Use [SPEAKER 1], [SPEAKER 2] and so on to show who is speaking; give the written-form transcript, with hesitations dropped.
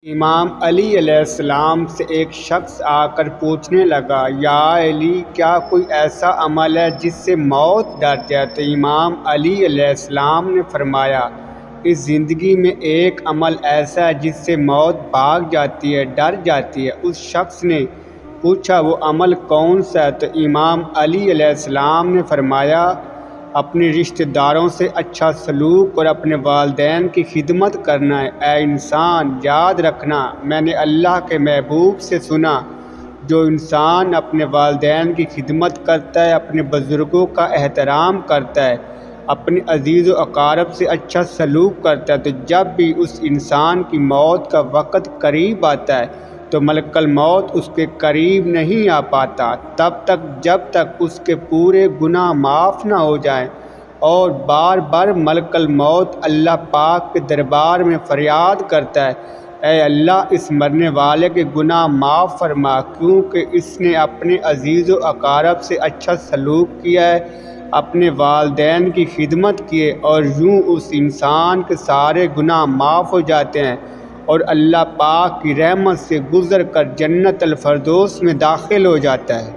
[SPEAKER 1] امام علی علیہ السلام سے ایک شخص آ کر پوچھنے لگا، یا علی، کیا کوئی ایسا عمل ہے جس سے موت ڈرتی ہے؟ تو امام علی علیہ السلام نے فرمایا، اس زندگی میں ایک عمل ایسا ہے جس سے موت بھاگ جاتی ہے، ڈر جاتی ہے۔ اس شخص نے پوچھا، وہ عمل کون سا ہے؟ تو امام علی علیہ السلام نے فرمایا، اپنے رشتہ داروں سے اچھا سلوک اور اپنے والدین کی خدمت کرنا ہے۔ اے انسان، یاد رکھنا، میں نے اللہ کے محبوب سے سنا، جو انسان اپنے والدین کی خدمت کرتا ہے، اپنے بزرگوں کا احترام کرتا ہے، اپنے عزیز و اقارب سے اچھا سلوک کرتا ہے، تو جب بھی اس انسان کی موت کا وقت قریب آتا ہے تو ملک الموت اس کے قریب نہیں آ پاتا تب تک جب تک اس کے پورے گناہ معاف نہ ہو جائیں، اور بار بار ملک الموت اللہ پاک کے دربار میں فریاد کرتا ہے، اے اللہ، اس مرنے والے کے گناہ معاف فرما، کیونکہ اس نے اپنے عزیز و اقارب سے اچھا سلوک کیا ہے، اپنے والدین کی خدمت کی ہے، اور یوں اس انسان کے سارے گناہ معاف ہو جاتے ہیں اور اللہ پاک کی رحمت سے گزر کر جنت الفردوس میں داخل ہو جاتا ہے۔